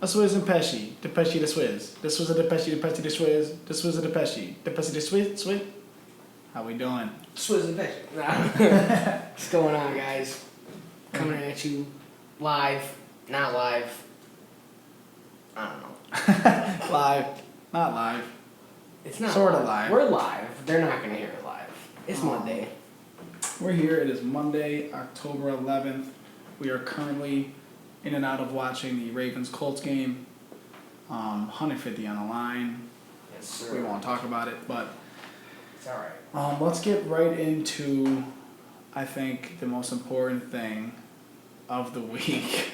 A Swizz and Pesci. The Pesci, the Swizz. This was a the Pesci, the Pesci, the Swizz. This was a the Pesci. The Pesci, the Swizz. How we doing? Swizz and Pesci. What's going on, guys? Coming at you live, not live. I don't know. Live. Not live. It's not Sorta live. We're live. They're not going to hear it live. It's Monday. We're here. It is Monday, October 11th. We are currently in and out of watching the Ravens-Colts game. 150 on the line. Yes, sir. We won't talk about it, but It's alright. let's get right into, I think, the most important thing of the week.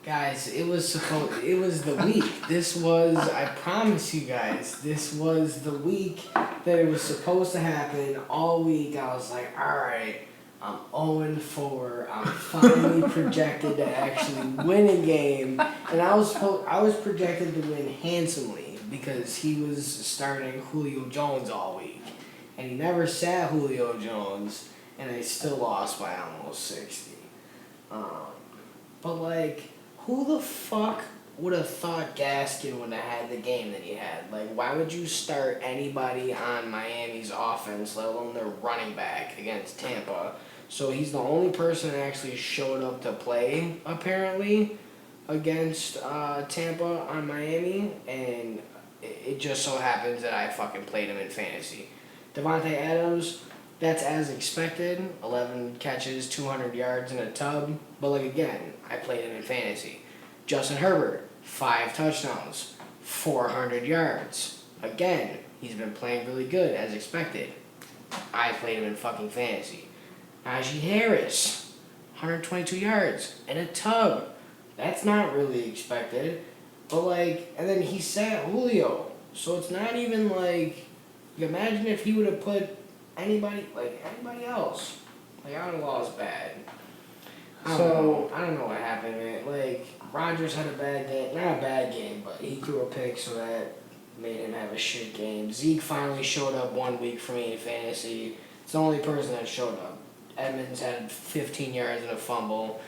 Guys, it was the week. This was, I promise you guys, this was the week that it was supposed to happen. All week I was like, alright, I'm 0-4. I'm finally projected to actually win a game. And I was projected to win handsomely because he was starting Julio Jones all week. And he never sat Julio Jones, and I still lost by almost 60. But like, who the fuck would have thought Gaskin would have had the game that he had? Like, why would you start anybody on Miami's offense, let alone their running back, against Tampa? So he's the only person that actually showed up to play, apparently, against Tampa on Miami, and it just so happens that I fucking played him in fantasy. Devontae Adams, that's as expected, 11 catches, 200 yards in a tub, but like again, I played him in fantasy. Justin Herbert, 5 touchdowns, 400 yards. Again, he's been playing really good as expected. I played him in fucking fantasy. Najee Harris, 122 yards in a tub. That's not really expected. But like, and then he sat Julio. So it's not even like, imagine if he would have put anybody else. Like, I would have lost bad. I don't know what happened, man. Like, Rodgers had a bad game. Not a bad game, but he threw a pick, so that made him have a shit game. Zeke finally showed up 1 week for me in fantasy. It's the only person that showed up. Edmonds had 15 yards and a fumble.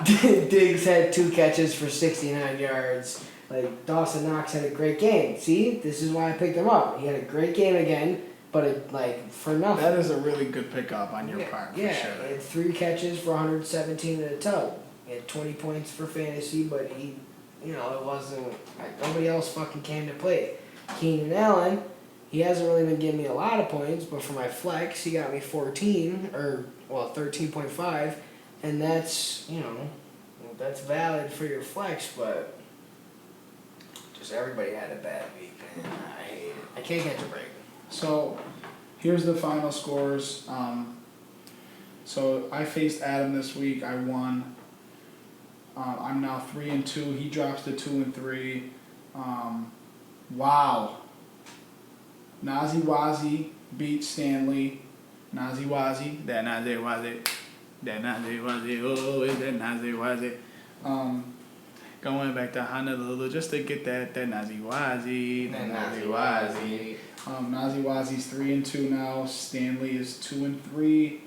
Diggs had 2 catches for 69 yards. Like, Dawson Knox had a great game. See? This is why I picked him up. He had a great game again. But for nothing. That is a really good pickup on your part, for sure. He had 3 catches for 117 in a tub. He had 20 points for fantasy, but he, it wasn't, nobody else fucking came to play. Keenan Allen, he hasn't really been giving me a lot of points, but for my flex, he got me 13.5, and that's, that's valid for your flex, but just everybody had a bad week, man. I hate it. I can't catch a break. So, here's the final scores. So I faced Adam this week. I won. I'm now 3-2. He drops to 2-3. Wow. Nazi Wazi beat Stanley. Nazi Wazi. That Nazi Wazi. That Nazi Wazi. Oh, is that Nazi Wazi? Going back to Honolulu just to get that Nazi Wazi. That Nazi Wazi. Nazi Wazi's 3-2 now. Stanley is 2-3.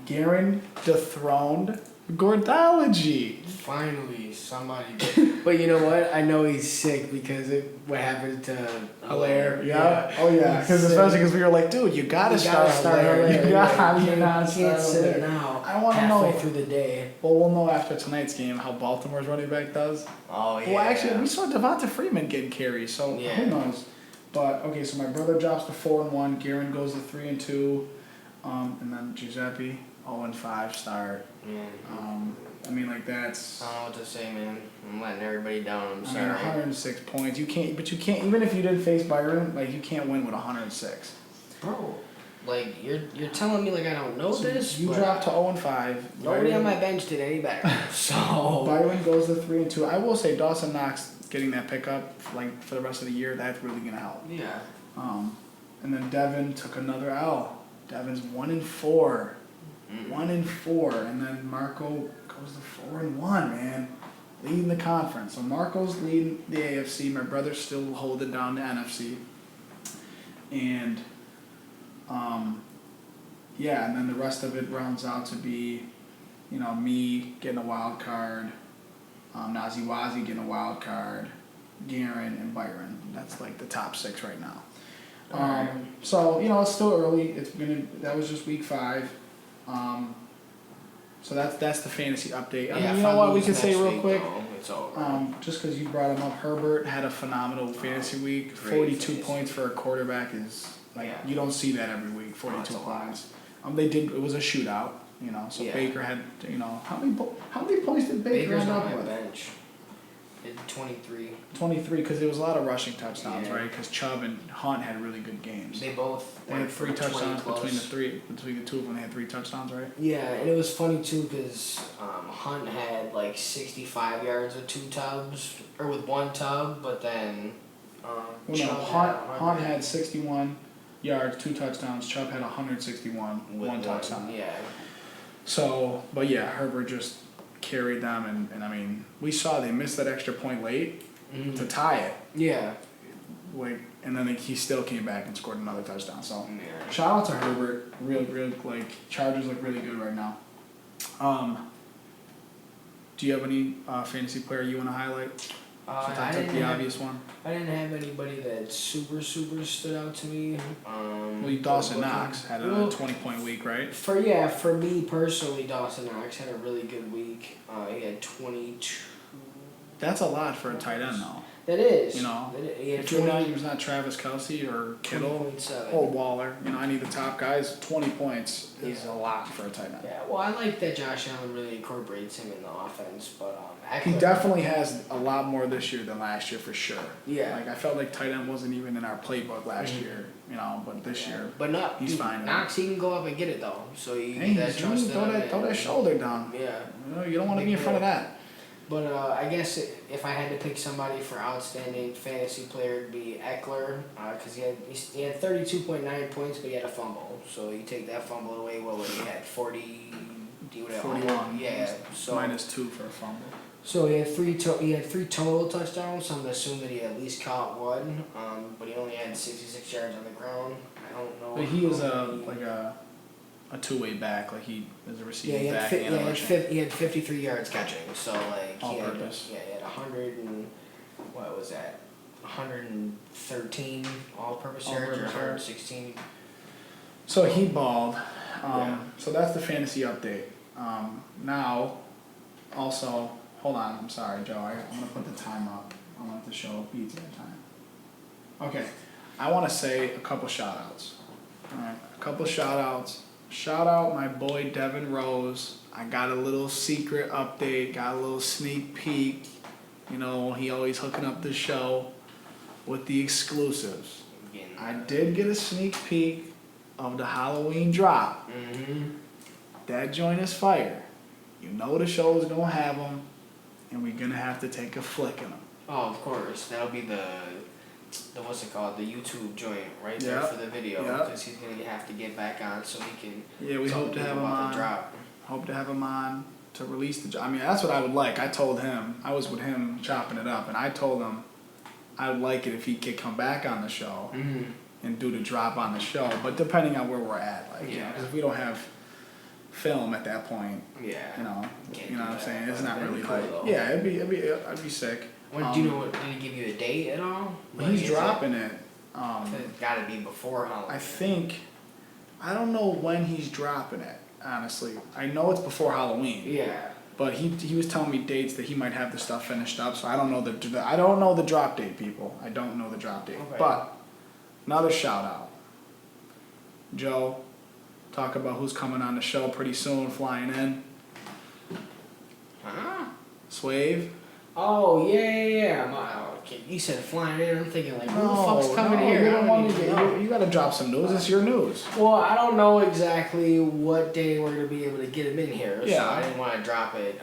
Garen dethroned Gordology. Finally, somebody did. But you know what? I know he's sick because what happened to Hilaire. Yeah. Oh yeah. Especially because we were like, dude, you gotta start Hilaire. You can't sit now. I want to halfway know through the day. Well, we'll know after tonight's game how Baltimore's running back does. Oh yeah. Well, actually, we saw Devonta Freeman getting carries, so who knows? But okay, so my brother drops to 4-1. Garen goes to 3-2, and then Giuseppe 0-5 start. Yeah. I mean, like that's. I don't know what to say, man. I'm letting everybody down. I'm sorry. 106 points. You can't. Even if you did face Byron, like you can't win with 106. Bro, like you're telling me like I don't know this. You dropped to 0-5. Nobody on my bench did any better. So Byron goes to 3-2. I will say Dawson Knox getting that pickup like for the rest of the year. That's really gonna help. Yeah. And then Devin took another L. Devin's 1-4. 1-4, and then Marco goes to 4-1, man, leading the conference. So Marco's leading the AFC. My brother's still holding down the NFC, and and then the rest of it rounds out to be, me getting a wild card, Nazi Wazi getting a wild card, Garen and Byron. That's like the top 6 right now. So it's still early. That was just week 5. So that's the fantasy update. I mean, you know what we can say real quick. It's over. Just because you brought him up, Herbert had a phenomenal fantasy week. 42 points for a quarterback is you don't see that every week. 42 points. It was a shootout. So Baker had how many points did Baker end up with? Bench. 23. 23, because there was a lot of rushing touchdowns, right? Because Chubb and Hunt had really good games. They both had 3 touchdowns between the two of them. They had 3 touchdowns, right? Yeah, and it was funny too because Hunt had like 65 yards with 2 tubs or with 1 tub, but then Hunt had 61 yards, 2 touchdowns. Chubb had 161, with 1 touchdown. Yeah. So, but yeah, Herbert just carried them, and I mean, we saw they missed that extra point late to tie it. Yeah. And then he still came back and scored another touchdown. So, shout out to Herbert. Real, Chargers look really good right now. Do you have any fantasy player you want to highlight? Since I took the obvious one. I didn't have anybody that super stood out to me. Dawson Knox had a 20-point week, right? For me personally, Dawson Knox had a really good week. He had 22. That's a lot for a tight end, though. That is. If you're not Travis Kelce or Kittle or Waller, I need the top guys. 20 points is a lot for a tight end. Yeah, well, I like that Josh Allen really incorporates him in the offense, but he definitely has a lot more this year than last year for sure. Yeah. I felt like tight end wasn't even in our playbook last year, but this year, he's fine. Knox, he can go up and get it though, so you get that trust. Throw that shoulder down. Yeah. You don't want to be in front of that. But I guess if I had to pick somebody for outstanding fantasy player, it'd be Eckler, because he had 32.9 points, but he had a fumble. So you take that fumble away, what would he had? 41. Yeah. So -2 for a fumble. So he had three total touchdowns. So I'm gonna assume that he at least caught 1. But he only had 66 yards on the ground. I don't know. But he was a two-way back, he was a receiving back and a rushing. He had 53 yards catching, so all purpose. He had 100 and what was that? 113 all-purpose yards or 116. So he balled. So that's the fantasy update. Now, also, hold on. I'm sorry, Joe. I'm gonna put the time up. I want the show beats at time. Okay, I want to say a couple shout-outs. All right, a couple shout-outs. Shout out my boy Devin Rose. I got a little secret update, got a little sneak peek. He always hooking up the show with the exclusives. I did get a sneak peek of the Halloween drop. That joint is fire. The show is going to have them, and we're going to have to take a flick in them. Oh, of course. That'll be the what's it called? The YouTube joint right there for the video, because he's gonna have to get back on so he can. Yeah, we hope to have him on. Hope to have him on to release the. I mean, that's what I would like. I told him I was with him chopping it up, and I told him I would like it if he could come back on the show and do the drop on the show. But depending on where we're at, because if we don't have film at that point, you know what I'm saying. It's not really cool, like I'd be sick. Do you know? Did he give you a date at all? He's dropping it. It's got to be before Halloween. I don't know when he's dropping it. Honestly, I know it's before Halloween. Yeah. But he was telling me dates that he might have the stuff finished up. So I don't know the drop date, people. I don't know the drop date. Okay. But another shout out. Joe, talk about who's coming on the show pretty soon, flying in. Swave. Oh, yeah. You said flying in. I'm thinking, who the fuck's coming here? You got to drop some news. It's your news. Well, I don't know exactly what day we're going to be able to get him in here. Yeah. So I didn't want to drop it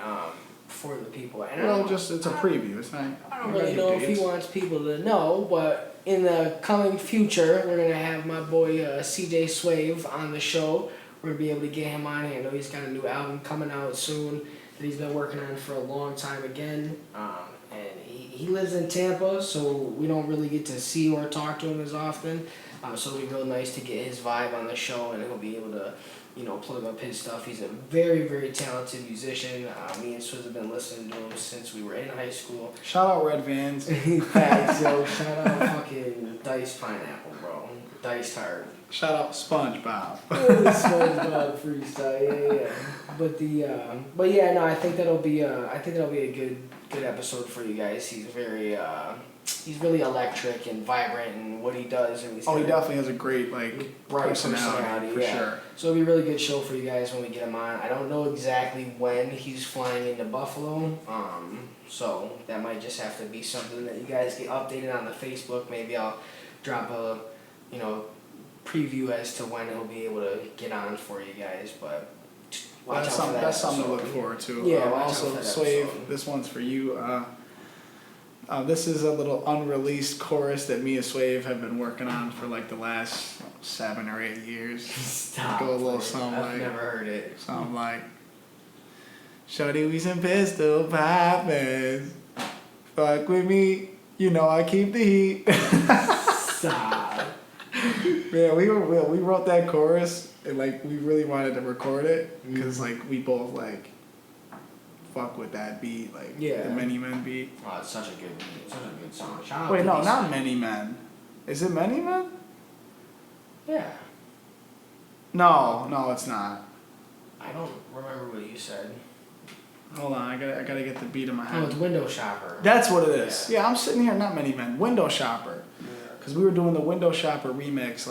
for the people. And it's a preview. It's not. I don't really know if he wants people to know, but in the coming future, we're going to have my boy CJ Swave on the show. We're going to be able to get him on here. I know he's got a new album coming out soon that he's been working on for a long time again. And he lives in Tampa, so we don't really get to see or talk to him as often. So it'll be real nice to get his vibe on the show, and he'll be able to, plug up his stuff. He's a very, very talented musician. Me and Swizz have been listening to him since we were in high school. Shout out Red Vans. Facts, yo. Shout out fucking Diced Pineapple, bro. Diced Hard. Shout out SpongeBob. SpongeBob freestyle, yeah. But yeah, no, I think that'll be a good episode for you guys. He's really electric and vibrant in what he does, and he definitely has a great personality for sure. So it'll be a really good show for you guys when we get him on. I don't know exactly when he's flying into Buffalo, so that might just have to be something that you guys get updated on the Facebook. Maybe I'll drop a preview as to when he'll be able to get on for you guys, but that's something to look forward to. Yeah, also, Swave, this one's for you. This is a little unreleased chorus that me and Swave have been working on for like the last 7 or 8 years. Stop. Go a little something I've never heard it. Something like, Shorty, we some pistol poppin'. Fuck with me, I keep the heat. Stop. Man, we wrote that chorus and we really wanted to record it because we both fuck with that beat, the Many Men beat. Oh, it's such a good song. Shout out Wait, to no, these- not Many Men. Is it Many Men? Yeah. No, it's not. I don't remember what you said. Hold on, I gotta get the beat in my Oh, head. it's Window Shopper. That's what it is. Yeah, I'm sitting here, not Many Men. Window Shopper. Because we were doing the Window Shopper remix,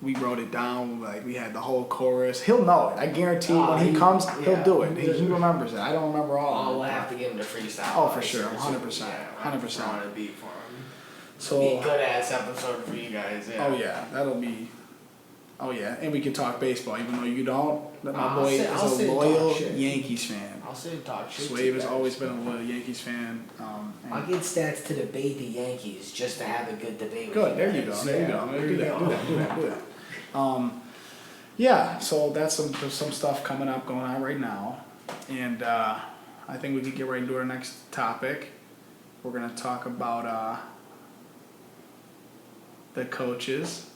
we wrote it down, we had the whole chorus. He'll know it. I guarantee when he comes, he'll do it. He remembers it. I don't remember all of it. We'll have to give him the freestyle. Oh, for sure. 100%. 100%. On a beat for him. So, be a good ass episode for you guys. Yeah. Oh, yeah. That'll be. Oh, yeah. And we can talk baseball, even though you don't. My boy is a loyal Yankees fan. I'll sit and talk shit. Swave has always been a loyal Yankees fan. I'll get stats to debate the Yankees just to have a good debate good. with There you go. There you go. Do that. Yeah, so that's some stuff coming up, going on right now. And I think we could get right into our next topic. We're going to talk about the coaches.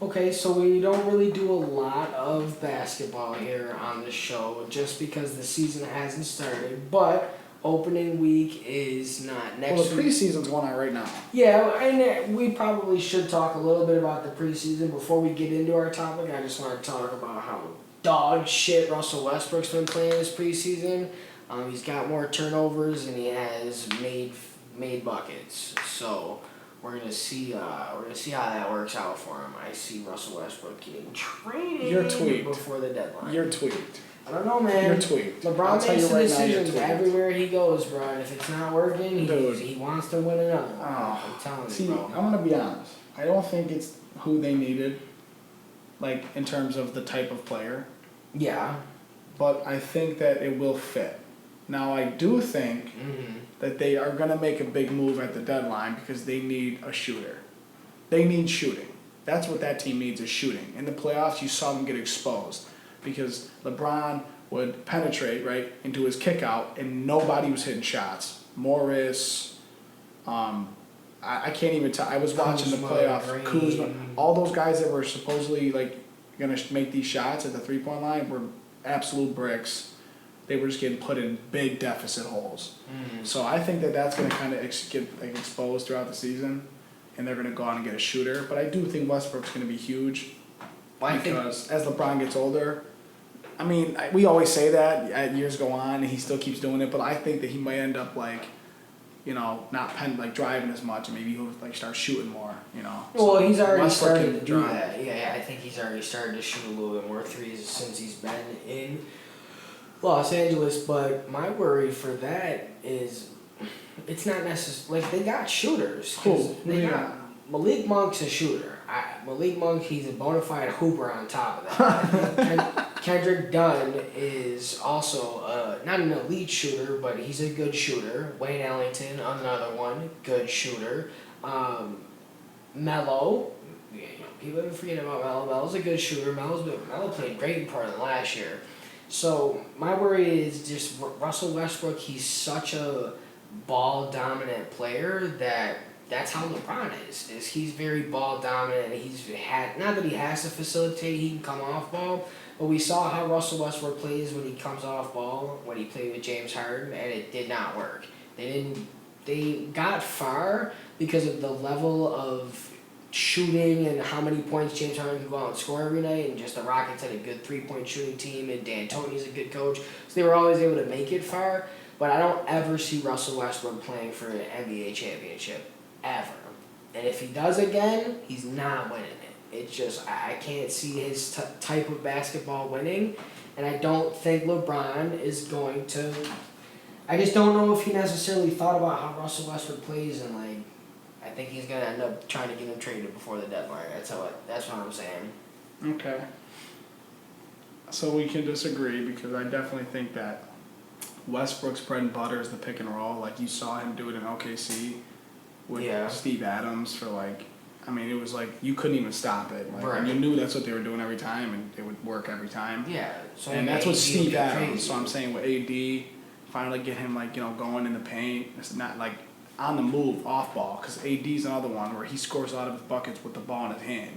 Okay, so we don't really do a lot of basketball here on the show just because the season hasn't started, but opening week is not next week. Well, the preseason's going on right now. Yeah, and we probably should talk a little bit about the preseason before we get into our topic. I just want to talk about how dog shit Russell Westbrook's been playing this preseason. He's got more turnovers and he has made buckets. So we're gonna see how that works out for him. I see Russell Westbrook getting traded You're tweaked. before the deadline. You're tweaked. I don't know, man. You're tweaked. LeBron makes the right decisions everywhere he goes, bro. And if it's not working, he wants to win another one. Oh. I'm telling See, you, bro. I'm gonna be honest. I don't think it's who they needed, in terms of the type of player. Yeah. But I think that it will fit. Now, I do think that they are going to make a big move at the deadline because they need a shooter. They need shooting. That's what that team needs, is shooting. In the playoffs, you saw them get exposed because LeBron would penetrate, into his kick-out, and nobody was hitting shots. Morris, I can't even tell. I was watching the playoffs. Kuzma, all those guys that were supposedly, going to make these shots at the three-point line were absolute bricks. They were just getting put in big deficit holes. So I think that that's going to kind of get exposed throughout the season, and they're going to go out and get a shooter. But I do think Westbrook's going to be huge because as LeBron gets older, I mean, we always say that as years go on, and he still keeps doing it. But I think that he might end up not driving as much, and maybe he'll start shooting more. Well, he's already Westbrook started can to do drive. that. Yeah, I think he's already started to shoot a little bit more threes since he's been in Los Angeles. But my worry for that is it's not necessarily they got shooters. Cool. They got Malik Monk's a shooter. Malik Monk, he's a bona fide hooper on top of that. Kendrick Dunn is also not an elite shooter, but he's a good shooter. Wayne Ellington, another one, good shooter. Melo, people have been forgetting about Melo. Melo's a good shooter. Melo played great in Portland last year. So my worry is just Russell Westbrook. He's such a ball dominant player that's how LeBron is he's very ball dominant. He's not that he has to facilitate. He can come off ball, But we saw how Russell Westbrook plays when he comes off ball, when he played with James Harden, and it did not work. They got far because of the level of shooting and how many points James Harden could go out and score every night, and just the Rockets had a good 3-point shooting team, and D'Antoni's a good coach, so they were always able to make it far. But I don't ever see Russell Westbrook playing for an NBA championship, ever. And if he does again, he's not winning it. It's just, I can't see his type of basketball winning, and I don't think LeBron is going to. I just don't know if he necessarily thought about how Russell Westbrook plays, and like, I think he's gonna end up trying to get him traded before the deadline. That's what I'm saying. Okay. So we can disagree because I definitely think that Westbrook's bread and butter is the pick and roll. Like you saw him do it in OKC with Steve Adams for like, I mean, it was like you couldn't even stop it. Like, right. And you knew that's what they were doing every time, and it would work every time. Yeah. So and that's what Steve Adams. Crazy. So I'm saying with AD, finally get him like going in the paint. It's not like on the move off ball because AD's another one where he scores a lot of his buckets with the ball in his hand.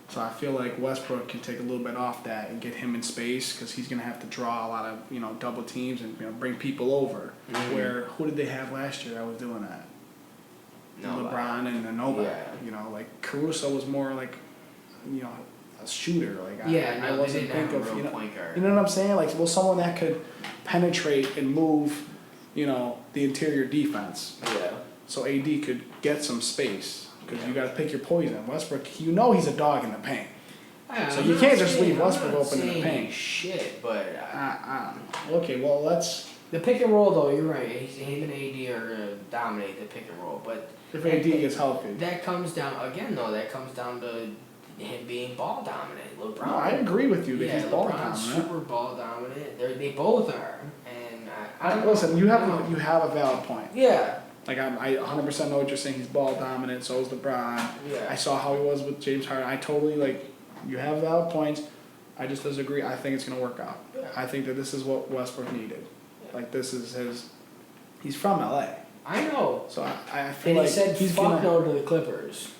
So I feel like Westbrook can take a little bit off that and get him in space because he's gonna have to draw a lot of double teams and bring people over. Where who did they have last year that was doing that? LeBron and nobody. Yeah. Like Caruso was more like a shooter. Like I wasn't think of point guard. You know what I'm saying? Like someone that could penetrate and move, the interior defense. Yeah. So AD could get some space because you got to pick your poison. Westbrook, he's a dog in the paint. So you can't just leave Westbrook open in the paint. Shit, but okay, well let's. The pick and roll though, you're right. Him and AD are gonna dominate the pick and roll, but if AD gets healthy, that comes down to him being ball dominant. LeBron. No, I agree with you that he's ball dominant. Super ball dominant. They both are, and I don't listen. You have a valid point. Yeah. Like I 100% know what you're saying. He's ball dominant. So is LeBron. Yeah. I saw how he was with James Harden. I totally you have valid points. I just disagree. I think it's gonna work out. Yeah. I think that this is what Westbrook needed. Like this is his. He's from LA. I know. So I feel and like he said he's fuck no to the Clippers.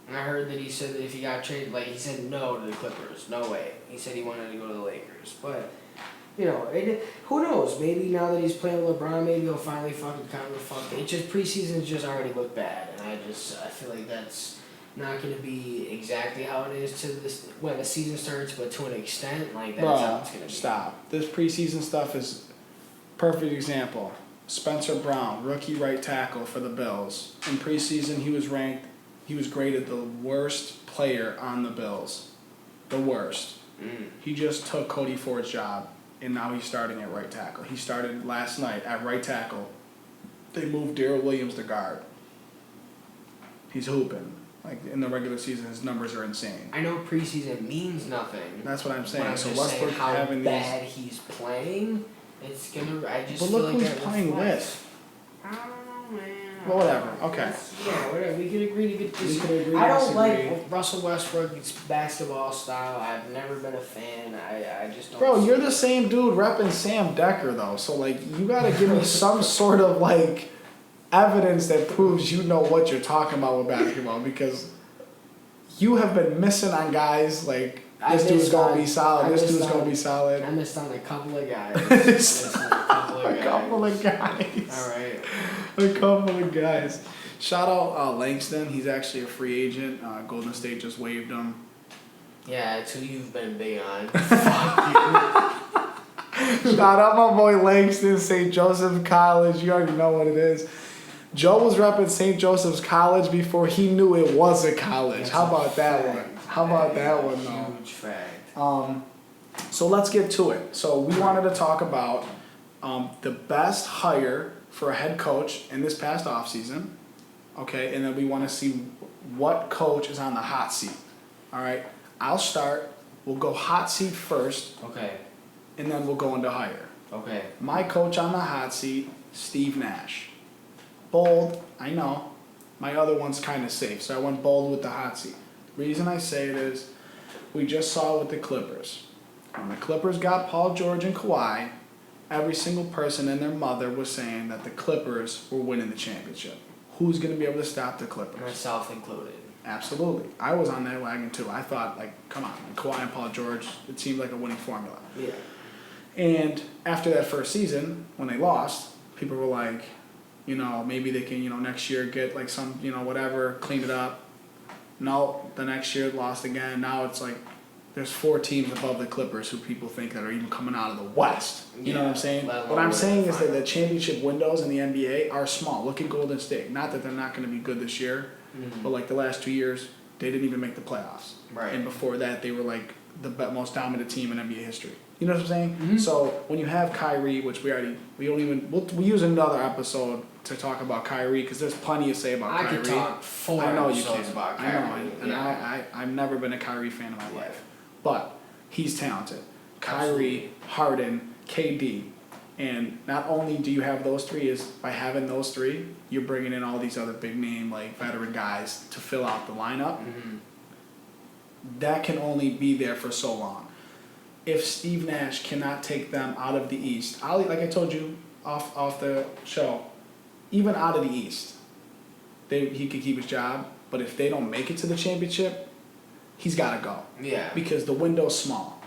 And I heard that he said that if he got traded, he said no to the Clippers. No way. He said he wanted to go to the Lakers. But, who knows? Maybe now that he's playing with LeBron, maybe he'll finally fucking kind of fuck. It just preseason's just already looked bad, and I feel like that's not going to be exactly how it is to this when the season starts, but to an extent, that's how it's going to be. Stop. This preseason stuff is perfect example. Spencer Brown, rookie right tackle for the Bills. In preseason, he was graded the worst player on the Bills. The worst. He just took Cody Ford's job, and now he's starting at right tackle. He started last night at right tackle. They moved Darrell Williams to guard. He's hooping. In the regular season, his numbers are insane. I know preseason means nothing. That's what I'm saying. I'm so just Westbrook saying how having bad he's playing, it's gonna. I just. But feel look like who he's that playing reflects. with. I don't know, man. Well, whatever. Okay. Yeah, whatever. We can agree to disagree. We can agree to I don't disagree. like Russell Westbrook's basketball style. I've never been a fan. I just don't. Bro, you're the same dude repping Sam Decker though, so you gotta give me some sort of evidence that proves you know what you're talking about with basketball because you have been missing on guys this dude's gonna be solid. This dude's gonna be solid. I missed on a couple of guys. A couple of guys. All right. A couple of guys. Shout out Langston. He's actually a free agent. Golden State just waived him. Yeah, it's who you've been big on. Shout out my boy Langston, St. Joseph College. You already know what it is. Joe was repping St. Joseph's College before he knew it was a college. That's How about that one? How about that one, though? Huge fact. So let's get to it. So we wanted to talk about the best hire for a head coach in this past offseason. Okay, and then we want to see what coach is on the hot seat. All right, I'll start. We'll go hot seat first. Okay. And then we'll go into hire. Okay. My coach on the hot seat, Steve Nash. Bold, I know. My other one's kind of safe, so I went bold with the hot seat. Reason I say it is, we just saw it with the Clippers. When the Clippers got Paul George and Kawhi, every single person and their mother was saying that the Clippers were winning the championship. Who's going to be able to stop the Clippers? Myself included. Absolutely. I was on that wagon too. I thought, like, come on, Kawhi and Paul George, it seemed like a winning formula. Yeah. And after that first season, when they lost, people were like, maybe they can, next year get like some, whatever, clean it up. No, the next year lost again. Now it's like there's 4 teams above the Clippers who people think that are even coming out of the West. You know what I'm saying? What I'm saying is that the championship windows in the NBA are small. Look at Golden State. Not that they're not going to be good this year, but like the last 2 years, they didn't even make the playoffs. Right. And before that, they were like the most dominant team in NBA history. You know what I'm saying? So when you have Kyrie, which we'll use another episode to talk about Kyrie because there's plenty to say about Kyrie. I could talk 4 episodes about Kyrie. I know, and I've never been a Kyrie fan in my life, but he's talented. Kyrie, Harden, KD, and not only do you have those 3, is by having those 3, you're bringing in all these other big name like veteran guys to fill out the lineup. That can only be there for so long. If Steve Nash cannot take them out of the East, like I told you off the show, even out of the East, he could keep his job. But if they don't make it to the championship, he's got to go. Yeah. Because the window's small.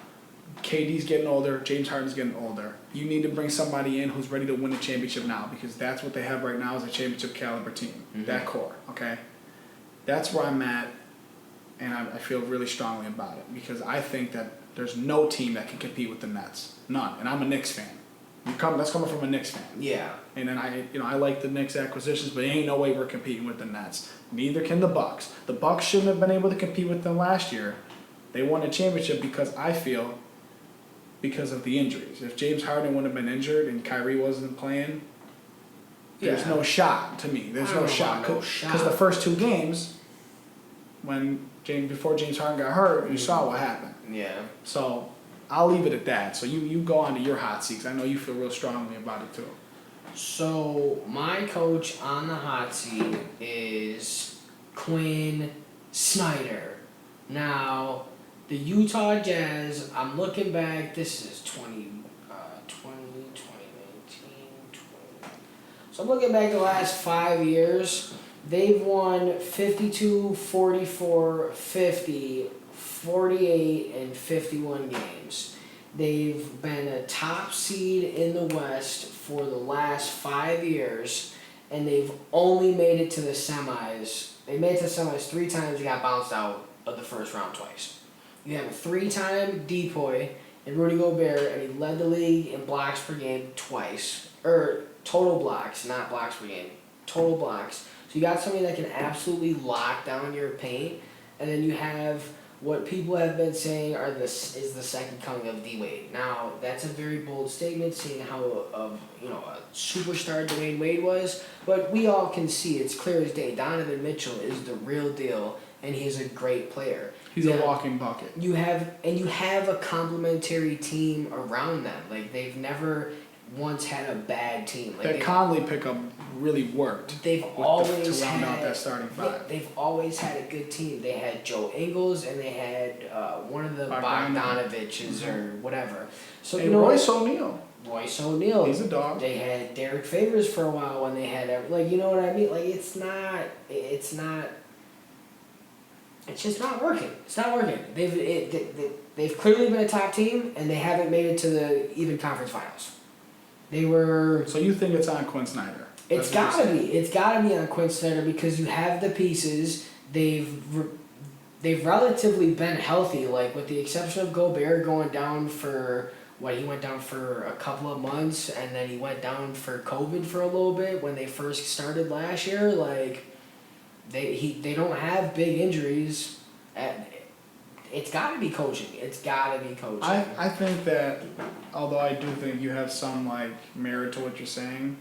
KD's getting older. James Harden's getting older. You need to bring somebody in who's ready to win a championship now because that's what they have right now is a championship caliber team. That core, okay? That's where I'm at, and I feel really strongly about it because I think that there's no team that can compete with the Nets. None. And I'm a Knicks fan. That's coming from a Knicks fan. Yeah. And then I like the Knicks acquisitions, but ain't no way we're competing with the Nets. Neither can the Bucks. The Bucks shouldn't have been able to compete with them last year. They won a championship because of the injuries. If James Harden wouldn't have been injured and Kyrie wasn't playing, there's no shot to me. There's no shot. Because the first 2 games, before James Harden got hurt, you saw what happened. Yeah. So I'll leave it at that. So you go on to your hot seats. I know you feel real strongly about it too. So my coach on the hot seat is Quinn Snyder. Now, the Utah Jazz, I'm looking back, this is 2019. So I'm looking back the last 5 years. They've won 52, 44, 50, 48, and 51 games. They've been a top seed in the West for the last 5 years, and they've only made it to the semis. They made it to the semis 3 times and got bounced out of the first round twice. You have a 3-time decoy in Rudy Gobert, and he led the league in blocks per game twice. Or total blocks, not blocks per game. Total blocks. So you got somebody that can absolutely lock down your paint, and then you have what people have been saying is the second coming of D-Wade. Now, that's a very bold statement, seeing how a superstar Dwayne Wade was, but we all can see, it's clear as day, Donovan Mitchell is the real deal, and he's a great player. He's a walking bucket. You have a complementary team around them. Like, they've never once had a bad team. Like that Conley pickup really worked. They've to always round had out that starting 5. Yeah, they've always had a good team. They had Joe Ingles and they had one of the Bogdanoviches or whatever. So and Royce O'Neal. Royce O'Neal. He's a dog. They had Derek Favors for a while when they had you know what I mean? Like it's just not working. It's not working. They've clearly been a top team and they haven't made it to the even conference finals. They were. So you think it's on Quinn Snyder? It's gotta be. It's gotta be on Quinn Snyder because you have the pieces. They've relatively been healthy, like with the exception of Gobert going down for he went down for a couple of months and then he went down for COVID for a little bit when they first started last year. Like they don't have big injuries. It's got to be coaching. It's got to be coaching. I think that, although I do think you have some like merit to what you're saying,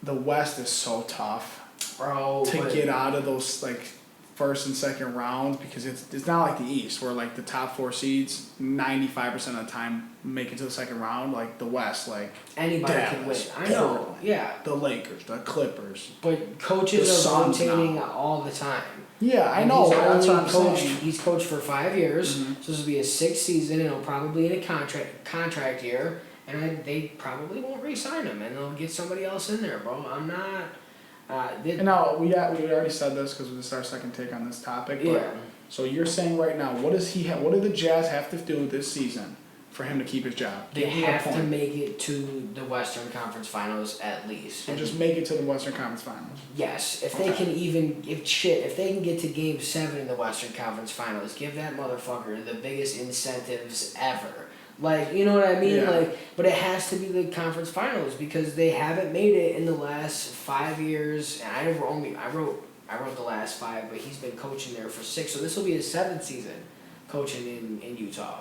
the West is so tough, bro, to get out of those like first and second rounds because it's not like the East where like the top 4 seeds 95% of the time make it to the second round. Like the West, like anybody Dallas, can win. I know. Portland, Yeah. The Lakers, the Clippers. But coaches are rotating all the time. Yeah, I know. That's what I'm saying. He's coached for 5 years, so this will be his 6th season, and he'll probably in a contract year, and they probably won't re-sign him, and they'll get somebody else in there, bro. And now we already said this because this is our second take on this topic. But, Yeah. So you're saying right now, what does he have? What do the Jazz have to do this season for him to keep his job? They Give me a have to point. make it to the Western Conference Finals at least. So just make it to the Western Conference Finals. Yes, if they can even if they can get to Game 7 in the Western Conference Finals, give that motherfucker the biggest incentives ever. Like, you know what I mean? Yeah. Like, but it has to be the conference finals because they haven't made it in the last 5 years. And I wrote the last 5, but he's been coaching there for 6, so this will be his 7th season coaching in Utah.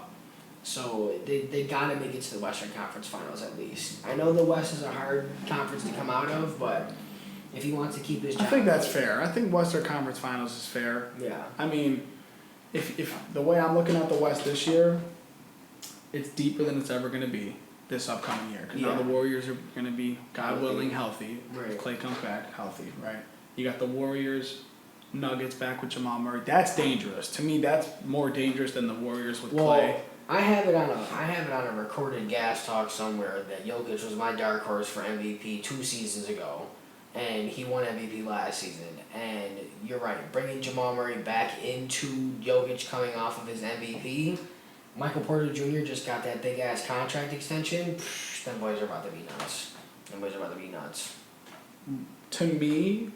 So they gotta make it to the Western Conference Finals at least. I know the West is a hard conference to come out of, but if he wants to keep his job, I think that's fair. I think Western Conference Finals is fair. Yeah. I mean, if the way I'm looking at the West this year, it's deeper than it's ever going to be this upcoming year. Because now the Warriors are going to be, God willing, healthy. Right. If Klay comes back healthy, right? You got the Warriors, Nuggets back with Jamal Murray. That's dangerous. To me, that's more dangerous than the Warriors with Klay. I have it on a recorded gas talk somewhere that Jokic was my dark horse for MVP 2 seasons ago, and he won MVP last season. And you're right, bringing Jamal Murray back into Jokic coming off of his MVP. Michael Porter Jr. just got that big ass contract extension. Them boys are about to be nuts. To me,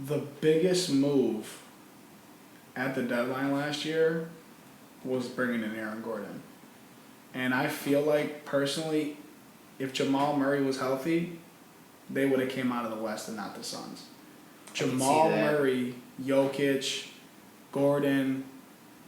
the biggest move at the deadline last year was bringing in Aaron Gordon. And I feel like, personally, if Jamal Murray was healthy, they would have came out of the West and not the Suns. Jamal Murray, Jokic, Gordon,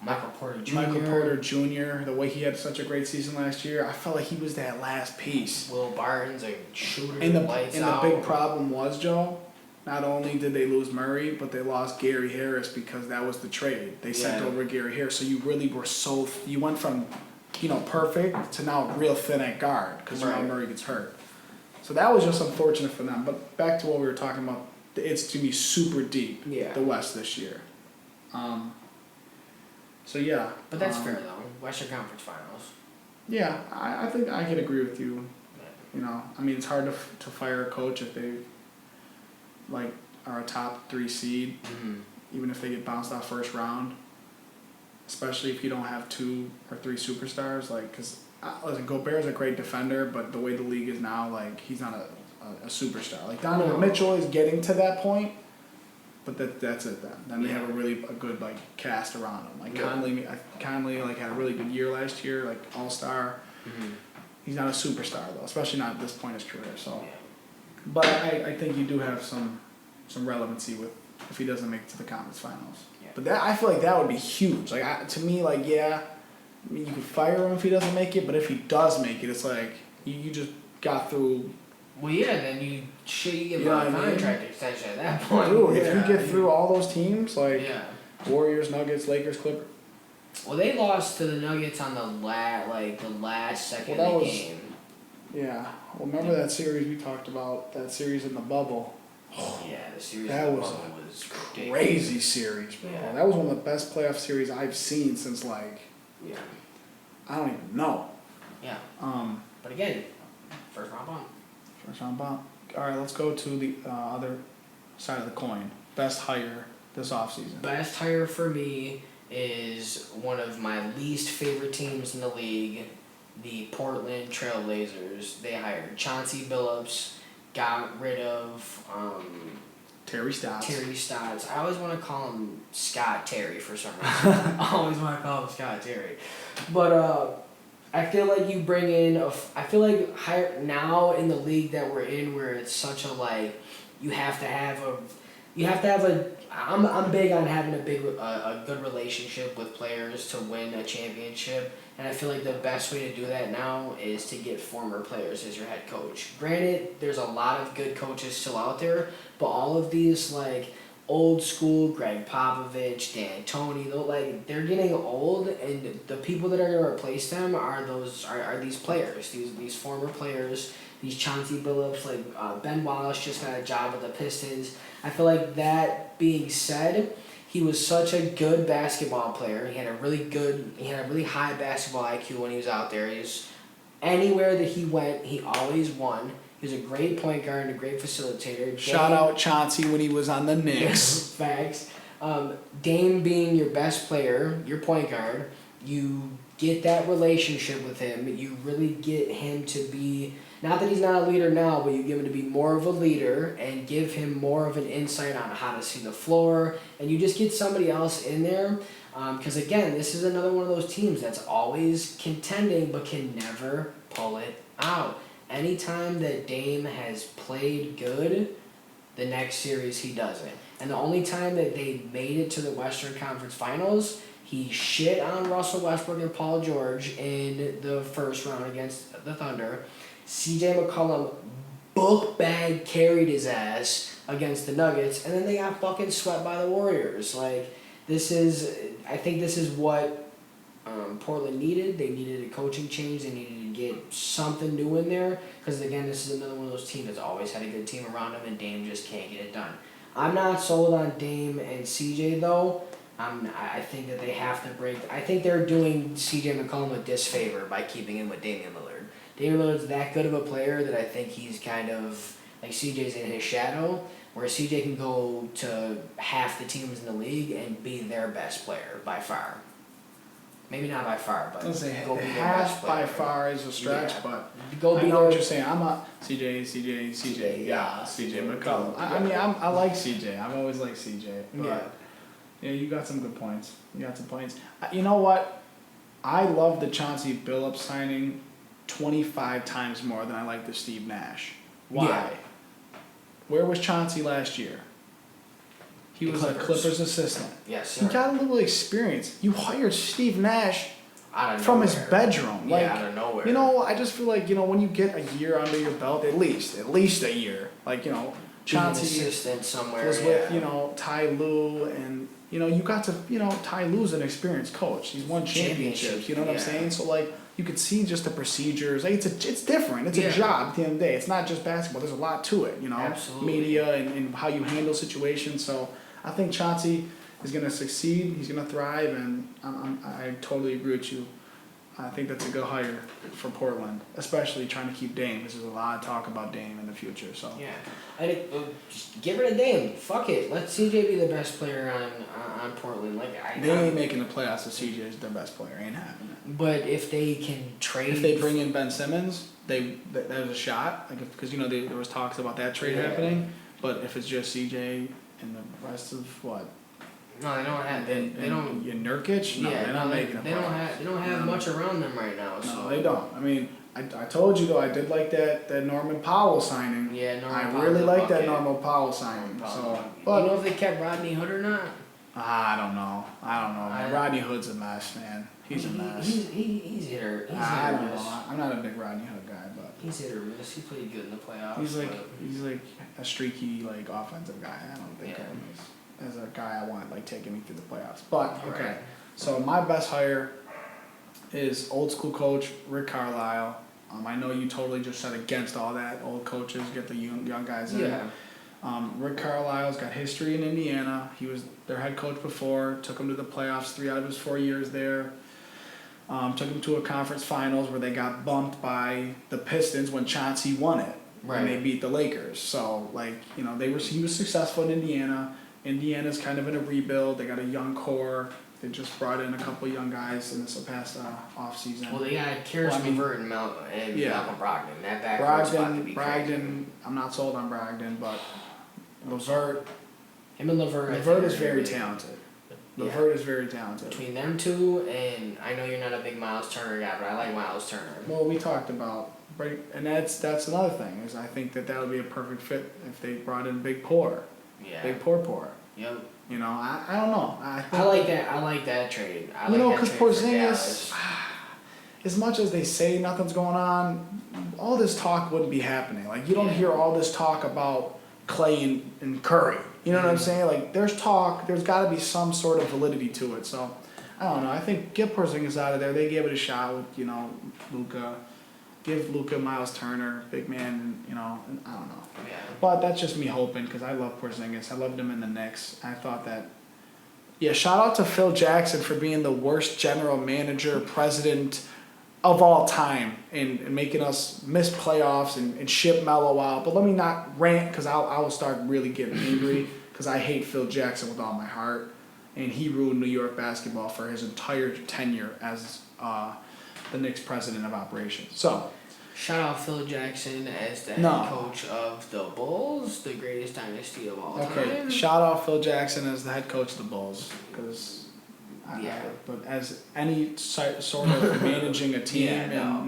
Michael Porter Jr., the way he had such a great season last year, I felt like he was that last piece. Will Barton's a shooter, And the lights out. big problem was, Joe, not only did they lose Murray, but they lost Gary Harris because that was the trade. They sent over Gary Harris. So you really were you went from, perfect to now real thin at guard because Jamal Murray gets hurt. So that was just unfortunate for them. But back to what we were talking about, it's to be super deep, the West this year. So yeah. But that's fair though. Western Conference Finals. Yeah, I think I could agree with you. I mean, it's hard to fire a coach if they are a top 3 seed, even if they get bounced out first round. Especially if you don't have 2 or 3 superstars, because listen, Gobert's a great defender, but the way the league is now, he's not a superstar. Donovan Mitchell is getting to that point. But that's it then. Then they have a good cast around him. Conley had a really good year last year, all-star. He's not a superstar though, especially not at this point in his career. So, but I think you do have some relevancy with if he doesn't make it to the conference finals. Yeah. But I feel like that would be huge. To me, I mean, you could fire him if he doesn't make it, but if he does make it, it's you just got through. Well, yeah, then you give him a contract extension at that point. Dude, if you get through all those teams, Warriors, Nuggets, Lakers, Clippers. Well, they lost to the Nuggets on the last second of the game. Yeah. Well, remember that series we talked about, that series in the bubble? Yeah, the series that in the was bubble was crazy series, bro. Yeah. That was one of the best playoff series I've seen since I don't even know. Yeah. But again, first round bump. All right, let's go to the other side of the coin. Best hire this offseason. Best hire for me is one of my least favorite teams in the league, the Portland Trail Blazers. They hired Chauncey Billups, got rid of Terry Stotts. I always want to call him Scott Terry for some reason. I always want to call him Scott Terry. But I feel like you bring in hire now in the league that we're in, where it's such a I'm big on having a good relationship with players to win a championship, and I feel like the best way to do that now is to get former players as your head coach. Granted, there's a lot of good coaches still out there, but all of these old school Greg Popovich, Dan Toney, they're getting old, and the people that are going to replace them are these players, these former players, these Chauncey Billups, Ben Wallace just got a job with the Pistons. I feel like that being said, he was such a good basketball player. He had a really high basketball IQ when he was out there. Anywhere that he went, he always won. He He's a great point guard and a great facilitator. Shout out Chauncey when he was on the Knicks. Facts. Dame being your best player, your point guard, you get that relationship with him. You really get him to be, not that he's not a leader now, but you give him to be more of a leader and give him more of an insight on how to see the floor. And you just get somebody else in there. Because again, this is another one of those teams that's always contending but can never pull it out. Anytime that Dame has played good, the next series he doesn't. And the only time that they made it to the Western Conference Finals, he shit on Russell Westbrook and Paul George in the first round against the Thunder. CJ McCollum book bag carried his ass against the Nuggets, and then they got fucking swept by the Warriors. Like, I think this is what Portland needed. They needed a coaching change. They needed to get something new in there. Because, again, this is another one of those teams that's always had a good team around them, and Dame just can't get it done. I'm not sold on Dame and CJ, though. I think that they have to break. I think they're doing CJ McCollum a disfavor by keeping him with Damian Lillard. Damian Lillard's that good of a player that I think he's kind of, like, CJ's in his shadow, where CJ can go to half the teams in the league and be their best player by far. Maybe not by far, but I was gonna say, go be their best half player. by far is a stretch, Yeah. but Go I be know what their- you're saying. I'm a CJ, yeah, CJ McCollum. I mean, I like CJ. I've always liked CJ, but yeah, you got some good points. You know what? I love the Chauncey Billups signing 25 times more than I like the Steve Nash. Why? Yeah. Where was Chauncey last year? He was a Clippers assistant. Yes, He sir. got a little experience. You hired Steve Nash Out of from his nowhere. bedroom. Yeah, Like, out of nowhere. you know, I just feel like, when you get a year under your belt, at least a year. Like, Being an Chauncey assistant somewhere. was yeah. with, Ty Lue, and, you got to, Ty Lue's an experienced coach. He's won championships, you know what I'm Yeah. saying? So, like, you could see just the procedures. Like, it's different. It's a Yeah. job at the end of the day. It's not just basketball. There's a lot to it, Absolutely. Media and how you handle situations. So, I think Chauncey is going to succeed. He's going to thrive, and I totally agree with you. I think that's a good hire for Portland, especially trying to keep Dame, because there's a lot of talk about Dame in the future. So Yeah, just get rid of Dame. Fuck it. Let CJ be the best player on Portland. they ain't making the playoffs if CJ is their best player. Ain't happening. But if they can trade, If they bring in Ben Simmons, there's a shot. Like, because there was talks about that trade happening. But if it's just CJ and the rest of what? no, they don't have. They don't. And Nurkic? No, they're not making the playoffs. They don't have much around them right now. So. No, they don't. I mean, I told you though, I did like that Norman Powell signing. Yeah, Norman I Powell's really a like that bucket. Norman Powell signing. Powell's a So, bucket. but you know if they kept Rodney Hood or not? I don't know. Man. Rodney Hood's a mess, man. He's a mess. He's hit or I don't miss. know. I'm not a big Rodney Hood guy, but He's hit or miss. He played good in the playoffs. he's like but- a streaky offensive guy. I don't think of him as a guy I want taking me through the playoffs. But okay, Right. so my best hire is old school coach Rick Carlisle. I know you totally just said against all that. Old coaches get the young guys in. Yeah. Rick Carlisle's got history in Indiana. He was their head coach before. Took them to the playoffs 3 out of his 4 years there. Took them to a conference finals where they got bumped by the Pistons when Chauncey won it. Right. And they beat the Lakers. So he was successful in Indiana. Indiana's kind of in a rebuild. They got a young core. They just brought in a couple young guys in this past offseason. Well, they got Karis LeVert and Malcolm Brogdon. That backcourt's about to be crazy. Brogdon, I'm not sold on Brogdon, but LeVert. Him and LeVert. LeVert is very talented. Yeah. LeVert is very talented. Between them two, and I know you're not a big Miles Turner guy, but I like Miles Turner. Well, we talked about, and that's another thing, is I think that would be a perfect fit if they brought in Big Pour. Yeah. Big Pour. Yep. I don't know. I like that. I like that trade. Because Porzingis, as much as they say nothing's going on, all this talk wouldn't be happening. Like, you don't hear all this talk about Clay and Curry. You know what I'm saying? Like, there's talk. There's got to be some sort of validity to it. So, I don't know. I think get Porzingis out of there. They gave it a shot with, Luka. Give Luka Miles Turner, big man, and I don't know. Yeah. But that's just me hoping, because I love Porzingis. I loved him in the Knicks. I thought that. Yeah, shout out to Phil Jackson for being the worst general manager, president, of all time and making us miss playoffs and ship Melo out. But let me not rant because I will start really getting angry because I hate Phil Jackson with all my heart. And he ruined New York basketball for his entire tenure as the Knicks president of operations. So, shout out Phil Jackson as the head coach of the Bulls, the greatest dynasty of all time. Okay, shout out Phil Jackson as the head coach of the Bulls because. But as any sort of managing a team, no.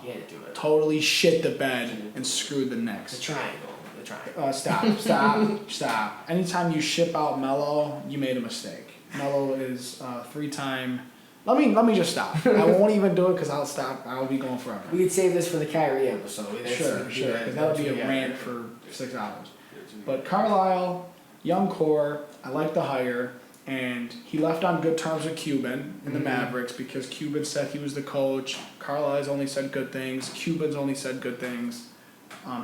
You can't do it. Totally shit the bed and screwed the Knicks. The triangle. Stop. Anytime you ship out Melo, you made a mistake. Melo is 3-time. Let me just stop. I won't even do it because I'll stop. I'll be going forever. We could save this for the Kyrie episode. Sure. Because that would be a rant for 6 hours. But Carlisle, young core, I like the hire. And he left on good terms with Cuban in the Mavericks because Cuban said he was the coach. Carlisle's only said good things. Cuban's only said good things.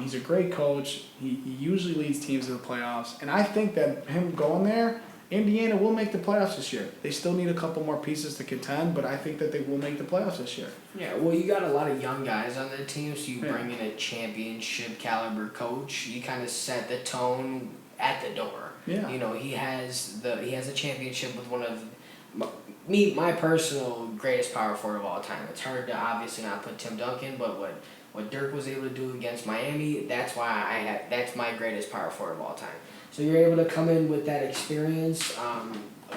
He's a great coach. He usually leads teams to the playoffs. And I think that him going there, Indiana will make the playoffs this year. They still need a couple more pieces to contend, but I think that they will make the playoffs this year. Yeah, well, you got a lot of young guys on that team, so you bring in a championship caliber coach. You kind of set the tone at the door. Yeah. You know, he has a championship with one of my personal greatest power forward of all time. It's hard to obviously not put Tim Duncan, but what Dirk was able to do against Miami, that's my greatest power forward of all time. So you're able to come in with that experience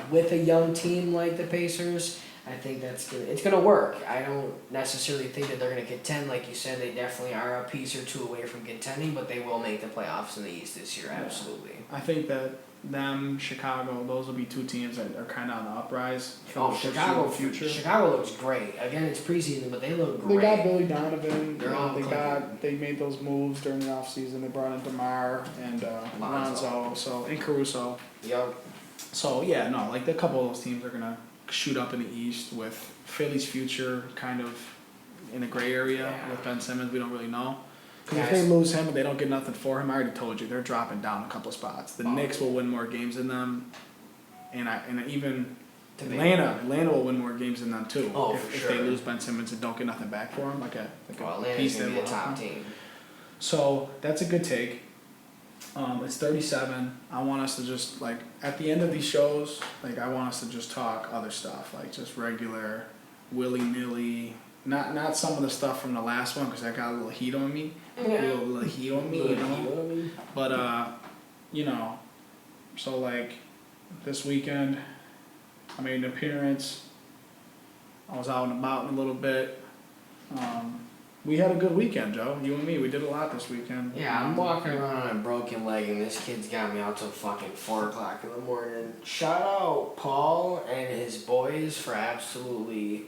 with a young team like the Pacers. I think it's gonna work. I don't necessarily think that they're gonna contend, like you said. They definitely are a piece or two away from contending, but they will make the playoffs in the East this year. Absolutely. I think that them, Chicago, those will be two teams that are kind of on the uprise. Chicago future. Chicago looks great. Again, it's preseason, but they look great. They got Billy Donovan. They're all they made those moves during the offseason. They brought in DeMar and Lonzo, and Caruso. Yep. So like a couple of those teams are gonna shoot up in the East with Philly's future kind of in a gray area with Ben Simmons. We don't really know. Because if they lose him and they don't get nothing for him, I already told you, they're dropping down a couple of spots. The Knicks will win more games than them, and even Atlanta will win more games than them too. If they lose Ben Simmons and don't get nothing back for him, Atlanta's gonna be a top team. So that's a good take. It's 37. I want us to just at the end of these shows, I want us to just talk other stuff, just regular, willy-nilly. Not some of the stuff from the last one because I got a little heat on me. Yeah. A little heat on me, you know. But so this weekend, I made an appearance. I was out and about a little bit. We had a good weekend, Joe. You and me, we did a lot this weekend. Yeah, I'm walking around on a broken leg, and this kid's got me out till fucking 4 o'clock in the morning. Shout out Paul and his boys for absolutely.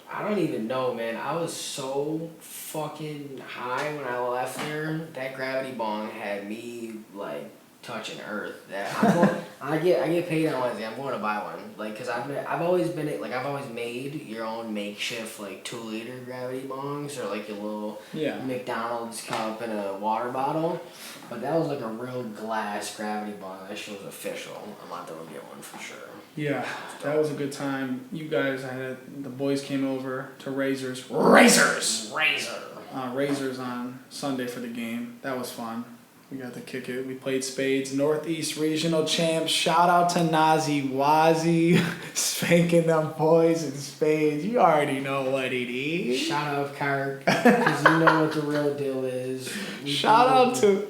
I don't even know, man. I was so fucking high when I left there. That gravity bong had me touching earth. That I get paid on Wednesday. I'm going to buy one. Cause I've always made your own makeshift 2-liter gravity bongs or your little McDonald's cup and a water bottle. But that was a real glass gravity bong. That shit was official. I'm about to go get one for sure. Yeah, that was a good time. You guys, the boys came over to Razors on Sunday for the game. That was fun. We got to kick it. We played spades. Northeast Regional Champs. Shout out to Nazi Wazi spanking them boys in spades. You already know what it is. Shout out Kirk, because you know what the real deal is. Shout out to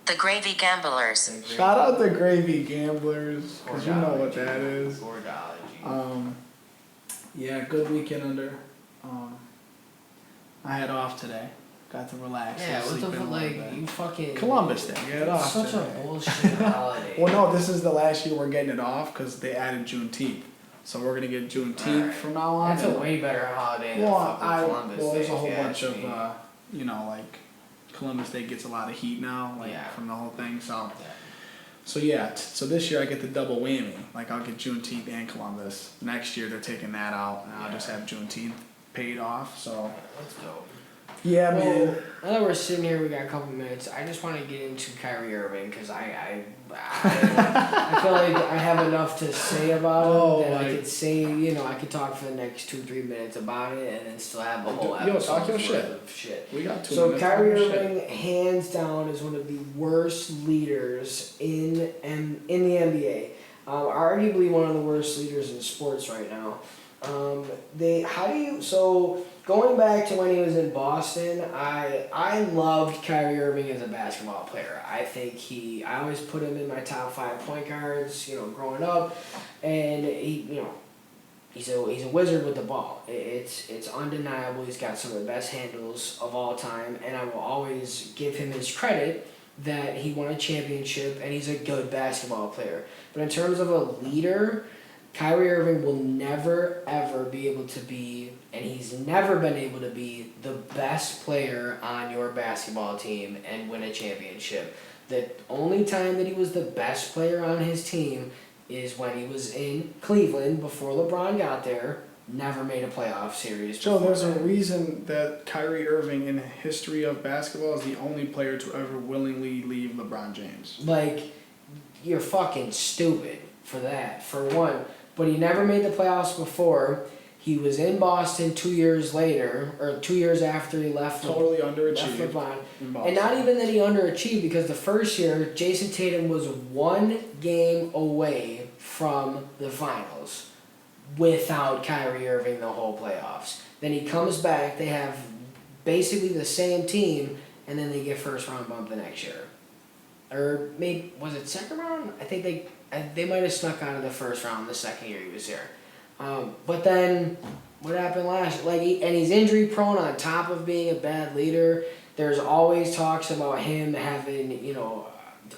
the Gravy Gamblers. Shout out the Gravy Gamblers, because you know what that is. Good weekend under. I had off today. Got to relax. Yeah, what the you fucking Columbus Day. You had off. Such today. a bullshit holiday. Well, no, this is the last year we're getting it off because they added Juneteenth. So we're gonna get Juneteenth from now on. That's a way better holiday than fucking Columbus Day. Well, there's a whole bunch of Columbus Day gets a lot of heat now, from the whole thing. So, so this year I get the double whammy. I'll get Juneteenth and Columbus. Next year they're taking that out, and I'll just have Juneteenth paid off. So that's dope. Yeah, man. Now that we're sitting here, we got a couple minutes. I just want to get into Kyrie Irving because I feel like I have enough to say about him that I could say, I could talk for the next 2-3 minutes about it and then still have a whole episode talk your worth of shit. We got 2 So minutes. Kyrie Irving, hands down, is one of the worst leaders in the NBA. Arguably one of the worst leaders in sports right now. Going back to when he was in Boston, I loved Kyrie Irving as a basketball player. I always put him in my top 5 point guards, growing up, and he's a wizard with the ball. It's undeniable. He's got some of the best handles of all time, and I will always give him his credit that he won a championship and he's a good basketball player. But in terms of a leader, Kyrie Irving will never, ever be able to be, and he's never been able to be, the best player on your basketball team and win a championship. The only time that he was the best player on his team is when he was in Cleveland before LeBron got there. Never made a playoff series. Joe, there's a reason that Kyrie Irving in the history of basketball is the only player to ever willingly leave LeBron James. Like, you're fucking stupid for that, for one. But he never made the playoffs before. He was in Boston 2 years later, or 2 years after he left. Totally left underachieved. LeBron. In Boston. And not even that he underachieved, because the first year, Jason Tatum was 1 game away from the finals without Kyrie Irving the whole playoffs. Then he comes back, they have basically the same team, and then they get first round bump the next year. Or maybe, was it second round? I think they might have snuck out of the first round the second year he was there. But then, what happened last year? And he's injury prone on top of being a bad leader. There's always talks about him having,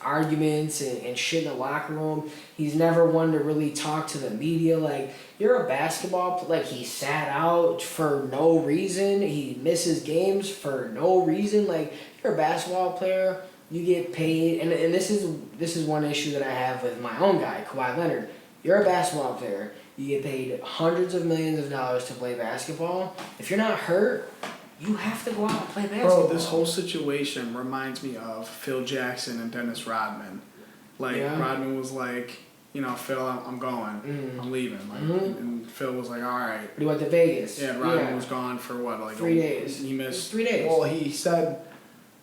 arguments and shit in the locker room. He's never one to really talk to the media. Like, you're a basketball player. Like, he sat out for no reason. He misses games for no reason. Like, you're a basketball player. You get paid. And this is one issue that I have with my own guy, Kawhi Leonard. You're a basketball player. You get paid hundreds of millions of dollars to play basketball. If you're not hurt, you have to go out and play basketball. Bro, this whole situation reminds me of Phil Jackson and Dennis Rodman. Rodman was like, Phil, I'm going. I'm leaving. And Phil was like, all right. But he went to Vegas. Yeah, Rodman was gone for what? 3 days. He missed 3 days. Well, he said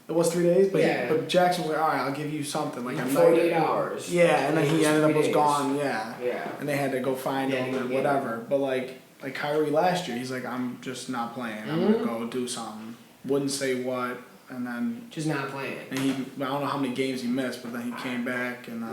it was 3 days, but but Jackson was like, all right, I'll give you something. Like 48 hours. Yeah, and then he ended up was gone, Yeah. And they had to go find him or whatever. But like Kyrie last year, he's like, I'm just not playing. I'm gonna go do something. Wouldn't say what, and then just not playing. And I don't know how many games he missed, but then he came back and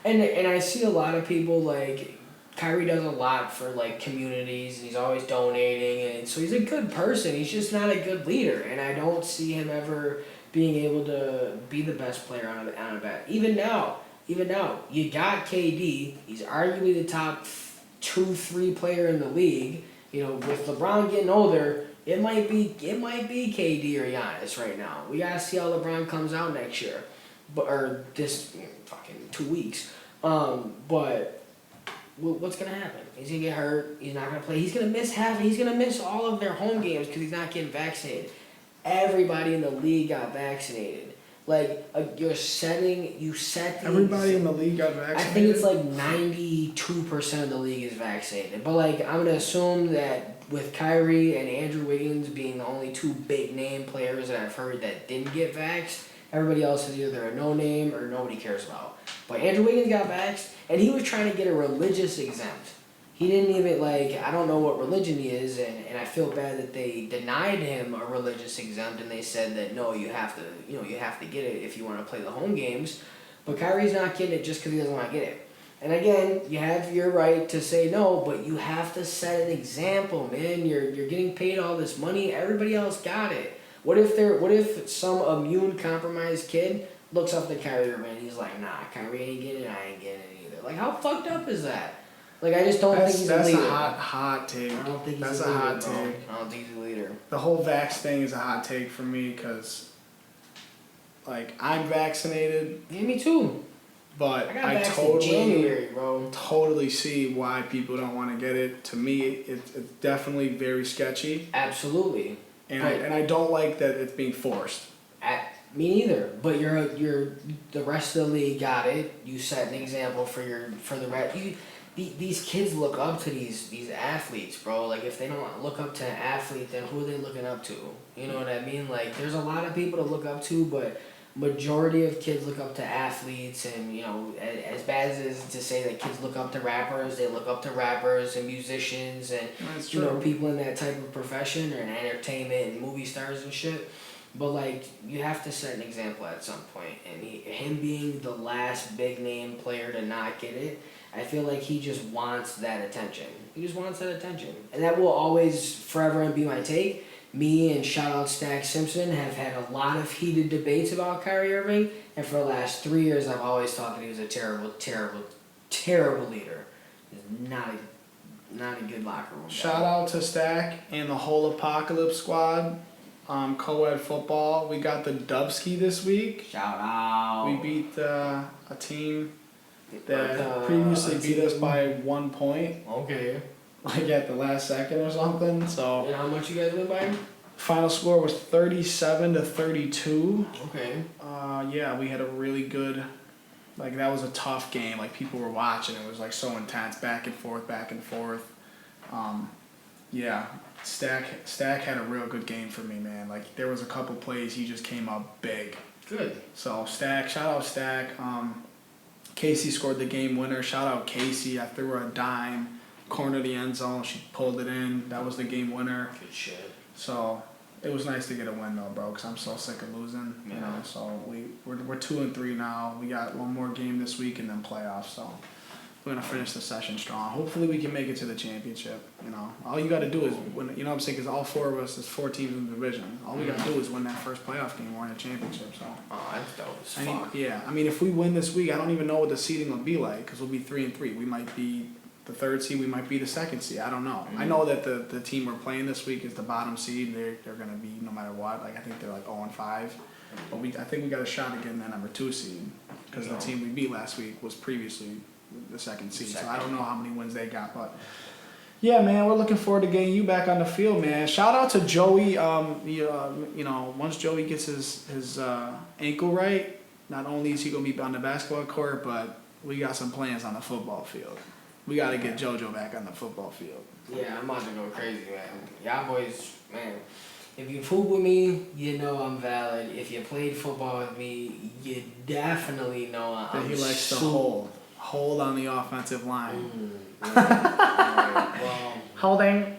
and I see a lot of people like Kyrie does a lot for like communities, and he's always donating, and so he's a good person. He's just not a good leader, and I don't see him ever being able to be the best player on a bat. Even now, you got KD. He's arguably the top 2-3 player in the league. With LeBron getting older, it might be KD or Giannis right now. We gotta see how LeBron comes out next year, or this fucking 2 weeks. But what's gonna happen? He's gonna get hurt. He's not gonna play. He's gonna miss He's gonna miss all of their home games because he's not getting vaccinated. Everybody in the league got vaccinated. Like, you set the... Everybody in the league got vaccinated? I think it's like 92% of the league is vaccinated. But, like, I'm going to assume that with Kyrie and Andrew Wiggins being the only 2 big name players that I've heard that didn't get vaxxed, everybody else is either a no-name or nobody cares about. But Andrew Wiggins got vaxxed, and he was trying to get a religious exempt. He didn't even, I don't know what religion he is, and I feel bad that they denied him a religious exempt, and they said that, no, you have to get it if you want to play the home games. But Kyrie's not getting it just because he doesn't want to get it. And again, you have your right to say no, but you have to set an example, man. You're getting paid all this money. Everybody else got it. What if some immune compromised kid looks up to Kyrie Irving and he's like, nah, Kyrie ain't getting it, I ain't getting it either. Like, how fucked up is that? Like, I just don't think he's a leader. That's a hot take. I don't think he's that's a leader, hot bro. take. I don't think he's a leader. The whole vax thing is a hot take for me because, I'm vaccinated. Yeah, me too. But I totally, in January, bro. Totally see why people don't want to get it. To me, it's definitely very sketchy. Absolutely. and Right. I don't like that it's being forced. Me neither. But you're the rest of the league got it. You set an example for the rest. These kids look up to these athletes, bro. Like if they don't look up to an athlete, then who are they looking up to? You know what I mean? Like there's a lot of people to look up to, but majority of kids look up to athletes, and you know, as bad as it is to say that kids look up to rappers, they look up to rappers and musicians and That's you know, true. people in that type of profession or in entertainment and movie stars and shit. But like you have to set an example at some point, and him being the last big name player to not get it, I feel like he just wants that attention. He just wants that attention, and that will always forever be my take. Me and shout out Stack Simpson have had a lot of heated debates about Kyrie Irving, and for the last 3 years I've always thought that he was a terrible, terrible, terrible leader. He's not a good locker room guy. Shout out to Stack and the whole Apocalypse squad. Co-ed football. We got the Dubski this week. Shout out. We beat a team that previously beat us by 1 point, Okay. like at the last second or something. So And how much you guys win by? final score was 37-32. Okay. Yeah, we had a really good. Like that was a tough game. Like people were watching. It was like so intense, back and forth, back and forth. Yeah. Stack had a real good game for me, man. Like there was a couple plays he just came up big. Good. So Stack, shout out Stack. Casey scored the game winner. Shout out Casey. I threw her a dime, corner of the end zone. She pulled it in. That was the game winner. Good shit. So it was nice to get a win though, bro. Cause I'm so sick of losing. You Yeah. know. So we're 2-3 now. We got one more game this week and then playoffs. So we're gonna finish the session strong. Hopefully we can make it to the championship. You know, all you got to do is win. You know what I'm saying? Because all 4 of us, there's 4 teams in the division. All we got to do is win that first playoff game. We're in a championship. So. Oh, that's dope as I mean, fuck. yeah. I mean, if we win this week, I don't even know what the seeding will be like because we'll be 3-3. We might be the 3rd seed. We might be the 2nd seed. I don't know. I know that the team we're playing this week is the bottom seed. They're gonna be no matter what. Like I think they're like 0-5. But I think we got a shot at getting that number 2 seed because the team we beat last week was previously the 2nd seed. So I don't know how many wins they got, but. Yeah, man, we're looking forward to getting you back on the field, man. Shout out to Joey. You know, once Joey gets his ankle right, not only is he gonna be on the basketball court, but we got some plans on the football field. We got to get JoJo back on the football field. Yeah, I'm about to go crazy, man. Y'all boys, man. If you fool with me, you know I'm valid. If you played football with me, you definitely know I'm That he likes to hold on the offensive line. Alright, well, Holding.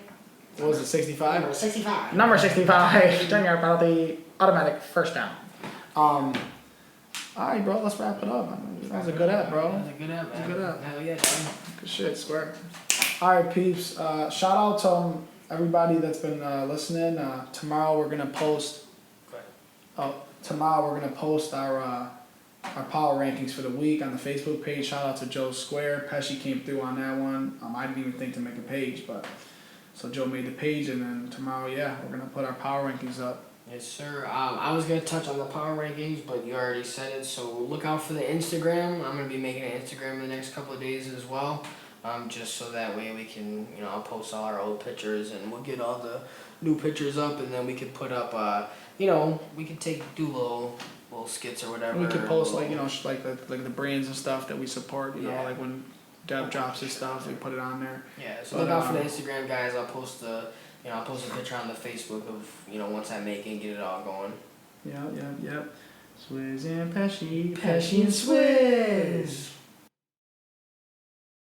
What was it? 65. number 65. Number 65. 10-yard penalty. Automatic first down. All right, bro. Let's wrap it up. That was a good app, bro. That was a good app, man. Good app. Hell yeah, dog. Good shit, square. All right, peeps. Shout out to everybody that's been listening. Tomorrow we're gonna post. Tomorrow we're gonna post our power rankings for the week on the Facebook page. Shout out to Joe Square. Pesci came through on that one. I didn't even think to make a page, but so Joe made the page, and then tomorrow, yeah, we're gonna put our power rankings up. Yes, sir. I was going to touch on the power rankings, but you already said it, so look out for the Instagram. I'm going to be making an Instagram in the next couple of days as well, just so that way we can, you know, I'll post all our old pictures, and we'll get all the new pictures up, and then we could put up, you know, we could do little skits or whatever. We could post like, you know, like the brands and stuff that we support. You know, like when Dev drops his stuff, we put it on there. Yeah, so look out for the Instagram, guys. I'll post I'll post a picture on the Facebook of, you know, once I make it and get it all going. Yeah. Swizz and Pesci. Pesci and Swizz.